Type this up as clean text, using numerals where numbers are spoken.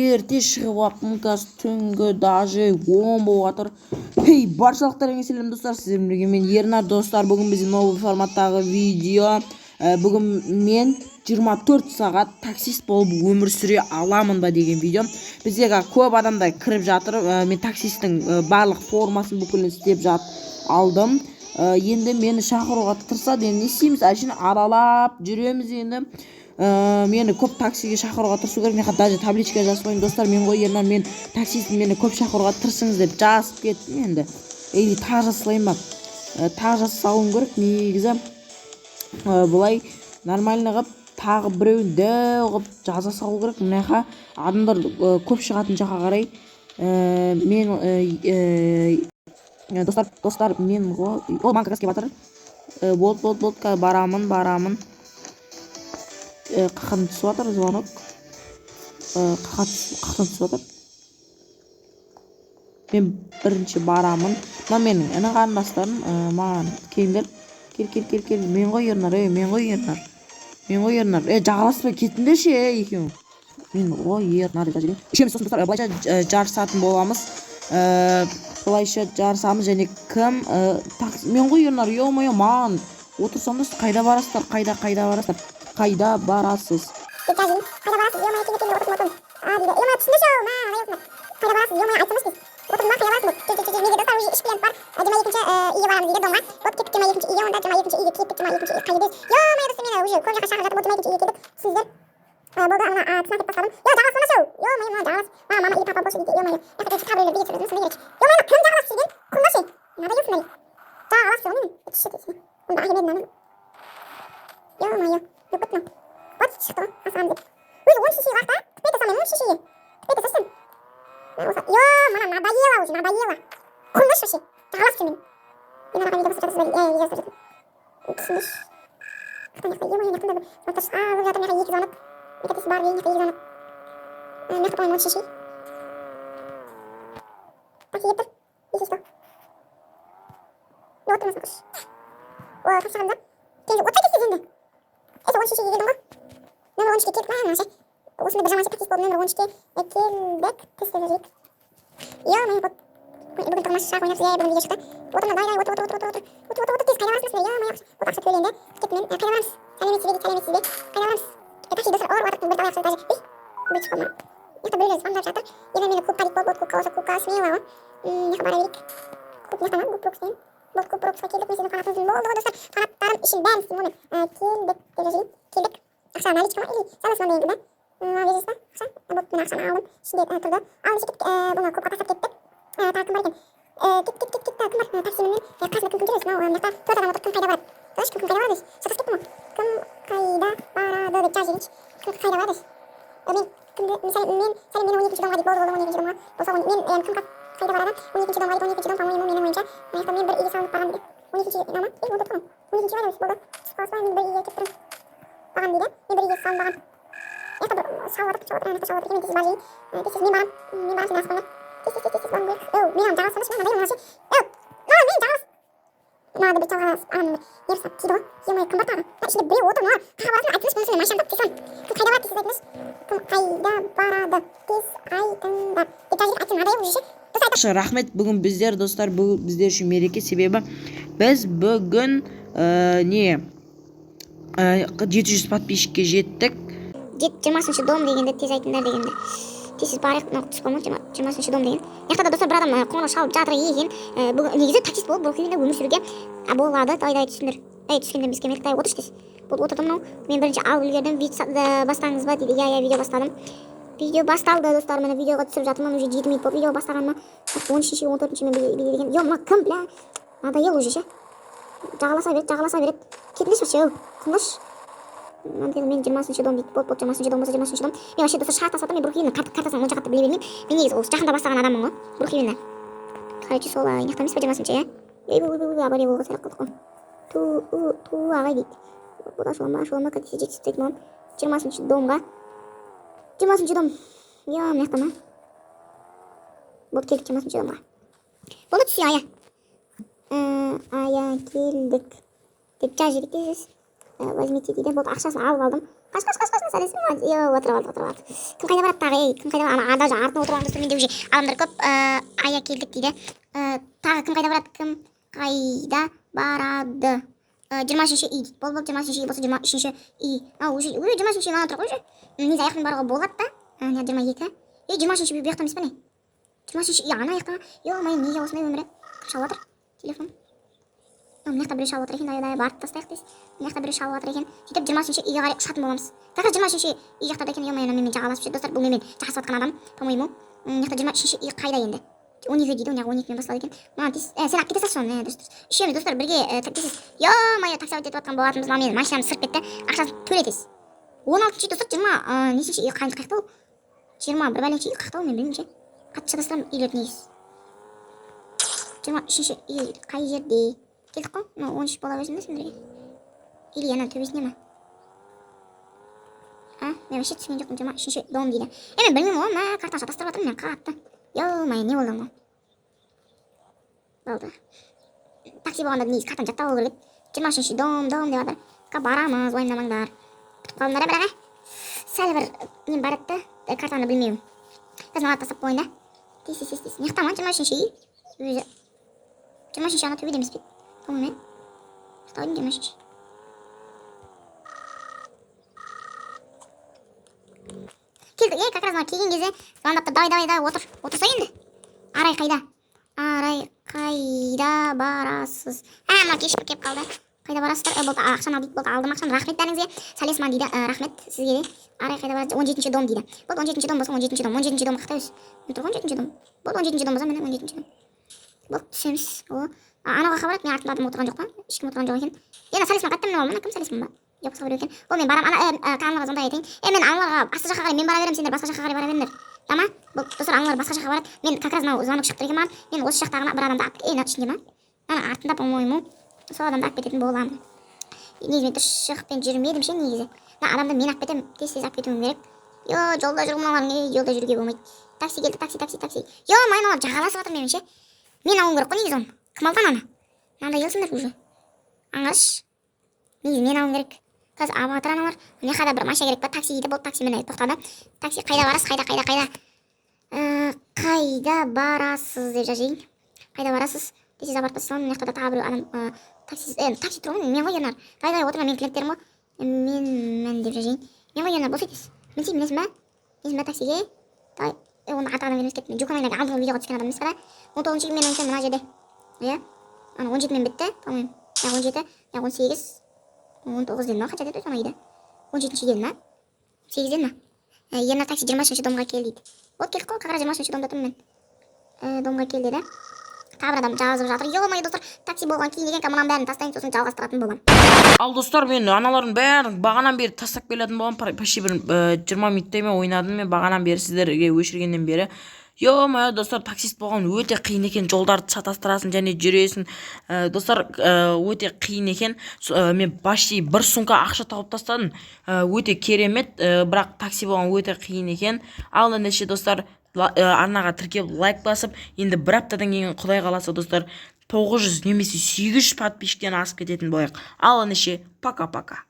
ерте шығып алыптым қазір түнгі даже 10 болып жатыр. Хей, баршалықтарыңа сәлем достар, сіздермен бірге мен Ернар достар. Бүгін біздің новый форматтағы видео. Бүгін мен 24 сағат таксист болып өмір сүре аламын ба деген видео. Біздегі көп адамдар кіріп жатыр. Мен таксисттің барлық формасын бүкілін істеп алдым. Енді мені шақыруға тырысады. Енді не істейміз? Әшейін аралап жүреміз енді. Мені көп таксиге шақыруға тырысу керек. Мен даже табличка жазып қойдым достар. Мен ғой Ернар, мен таксист, мені көп шақыруға тырысыңыз деп жазып кеттім енді. Тағы жазсалайын ба? Тағы жазсалуым керек. Негізі бұлай нормально қылып тағы біреуін дәу қылып жаза салу керек. Мынақа адамдар көп шығатын жаққа қарай. Мен достар мен ғой ол маған как келіп жатыр. Болды барамын. Қаққан түсіп жатыр звонок. Қаққан түсіп жатыр. Мен бірінші барамын. Мына менің іні қарындастарым маған келіңдер. Кел. Мен ғой Ернар. Жағаласпай кетіңдерші екеуің. Мен ғой Ернар деп жазайын. Үшеуміз сосын достар былайша жарысатын боламыз. Былайша жарысамыз және кім мен ғой Ернар, ё-моё, маған отырсаңыз қайда барасыздар? Қайда барасыз? Рахмет, бүгін біздер достар, бұл біздер үшін мереке, себебі біз бүгін 700 подписчикке жеттік. 20-шы дом дегенде тез айтыңдар дегенде. Тез барық түсіп қалмақ 20-шы дом деген. Яқтада достар бір адам қоңырау шалып жатыр екен. Бүгін негізі таксист болып бұл күйінде өмір сүруге болады. Тайдай түсіңдер. Түскендер бізге мектеп отыршы дес. Бұл отырдым мынау. Мен бірінші алып үлгердім. Бастаңыз ба дейді. Я видео бастадым. Видео басталды достар. Мені видеоға түсіп жатырмын. Уже 7 минут болып видео бастағаныма. 13-ші 14-ші мен біле деген. Ё, мына кім, бля? Надоел уже ше. Жағаласа береді. Кетіңдерші ше. Қыңдаш. Мен 20-шы дом дейді. Болды 20-шы дом болса 20-шы дом. Мен вообще достар шарт тастадым. Мен Брукливеннің картасын онша қатты біле бермеймін. Мен негізі осы жақында бастаған адаммын ғой. Брукливенді. Короче, сол аяқтамыз ба 20-шы, иә? Абаре болға сәрақ қылдық қой. Ту ағай дейді. Бұл ашылама кәдесі жетістік мам. 20-шы домға. 20-шы дом. Я маяқтама. Болды келдік 20-шы домға. Болды түсі ая. Ая келдік. Деп жаз жібек дейсіз. Возьмите дейді. Болды ақшасын алып алдым. Қаш сәлесің ба? Отырып алды. Кім қайда барады тағы? Кім қайда барады? Ана даже артына отырған достар менде уже адамдар көп. Ая келдік дейді. Тағы кім қайда барады? Кім қайда барады? 23-ші үй дейді. Бол 23-ші үй болса 23-ші үй. Уже 23-ші үй мана тұр ғой уже. Негізі аяқпен баруға болады да. 22. 23-ші үй бұяқта емес пе не? 23-ші үй ана аяқта. Ё-моё, неге осындай өмірі? Кім шалып жатыр? Телефон. Мына жақта біреу шалып жатыр екен. Дай барып тастайық дейсіз. Мына жақта біреу шалып жатыр екен. Сөйтіп 23-ші үйге қарай ұшатын боламыз. Қазір 23-ші үй жақтарда екен. Ё-моё, менімен жағаласып жүр достар. Бұл менімен жақсылап жатқан адам, по-моему. Мына жақта 23-ші үй қайда енді? 12 дейді, 12-мен басталады екен. Мына сен алып кете салшы оны, достар. Үшеуміз достар бірге таксисіз. Ё-моё, такси алып кетіп жатқан болатынбыз. Мына менің машинамды сырып кетті. Ақшасын төлетесіз. 16-ші достар 20 нешінші үй қайда ол? 21 бәленші үй қайда ол, мен білмеймін ше. Қатты шатастырамын үйлердің негізі. 23-ші үй қай жерде? Келдік қой? 13 бола берсін бе сендерге? Или ана төбесіне ма? Мен вообще түсінген жоқпын. 23-ші дом дейді. Мен білмеймін ғой, мә картаны шатастырып жатырмын мен қатты. Ё-моё, не болды ғой? Болды. Такси болғанда негізі картаны жаттап алу керек еді. 23-ші дом деп жатыр. Барамыз, уайымдамаңдар. Күтіп қалыңдар бірақ. Сәл бір нем бар еді, картаны білмеймін. Қазір маған тастап қойын да. Тез. Неқта ма 23-ші үй? Өзі 23-ші ана төбеде емес пе? По-моему, стойдың 23-ші. Келдік, как раз келген кезде звондап тұр. Давай, отырса енді. Арай қайда барасыз? Мына кешіп кеп қалды. Қайда барасыздар? Болды, ақшаны алдық, болды, алдым ақшаны. Рахмет бәріңізге. Сәлесіма дейді. Рахмет сізге де. Арай қайда барасыз? 17-ші дом дейді. Болды, 17-ші дом болса 17-ші дом. 17-ші дом қақта өз. Мен тұр 17-ші дом. Болды, 17-ші дом болса міне 17-ші дом. Болды, түсеміз. Анауға қабарат, мен артында адым отырған жоқ па? Ешкім отырған жоқ екен. Енді сәлесіма қайттым мен ол, кім сәлесіма ба? Жоқ, басқа біреу екен. Ол мен барам, каналға звондай айтайын. Мен аналарға басқа жаққа қарай мен бара беремін, сендер басқа жаққа қарай бара беріңдер. Тама? Бұл достар аналар басқа жаққа барады. Мен как раз мынау звонок шықты екен маған. Мен осы жақтағына бір адамды алып мына ішінде ма? Ана артында, по-моему, сол адамды алып кететін боламын. Негізі мен дұрыс жақпен жүрмедім ше негізі. Мына адамды мен алып кетемін, тез алып кетуім керек. Жолда жүр мыналар, жолда жүруге болмайды. Такси келді, такси. Ё-моё, мыналар жағаласып жатыр меніңше. Мен алуым керек қой негізі оны. Кім алған ана? Мынандай келсіңдер уже. Аңғаршы. Негізі мен алуым керек. Қазір абатыр аналар. Мына жақта бір машина керек па? Такси дейді. Болды, такси міне тоқтады. Такси қайда барасыз? Қайда барасыз деп жазайын. Қайда барасыз? Тез апарып тастасам. Мына жақта тағы біреу адам такси тұр ғой. Мен ғой Ернар. Дай отырма, мен клиенттерім ғой. Мен деп жазайын. Мен ғой Ернар, босайтыз. Мінесің ба таксиге? Оны артығынан бермес кеттім. Жүкінайдағы алдыңғы видеоға түскен адам емес пе? 19-ші мен ойынша мына жерде. Иә? 17-мен бітті, по-моему. 17, 18, 19 деді ма? Қанша деді соны үйді? 17-ші деді ма? 8 деді ма? Ернар такси 20-ші домға кел дейді. Вот келдік қой, қағара 20-ші домда тұрмын мен. Домға кел деді. Тағы бір адам жазып жатыр. Ё-моё, достар, такси болған кейін екен, мынаның бәрін тастайын, сосын жалғастыратын болам. Ал достар, мен аналардың бәрін бағанан бері тастап келетін болам. Почти бір 20 минуттай мен ойнадым мен бағанан бері сіздерге өшіргеннен бері. Ё-моё, достар, таксист болған өте қиын екен. Жолдарды шатастырасың және жүресің. Достар, өте қиын екен. Мен почти бір сумка ақша тауып тастадым. Өте керемет, бірақ такси болған өте қиын екен. Ал ендеше достар, арнаға тіркеп лайк басып, енді бір аптадан кейін құдай қаласа достар 900 немесе 800 подписчиктен асып кететін болайық. Ал ендеше пока-пока.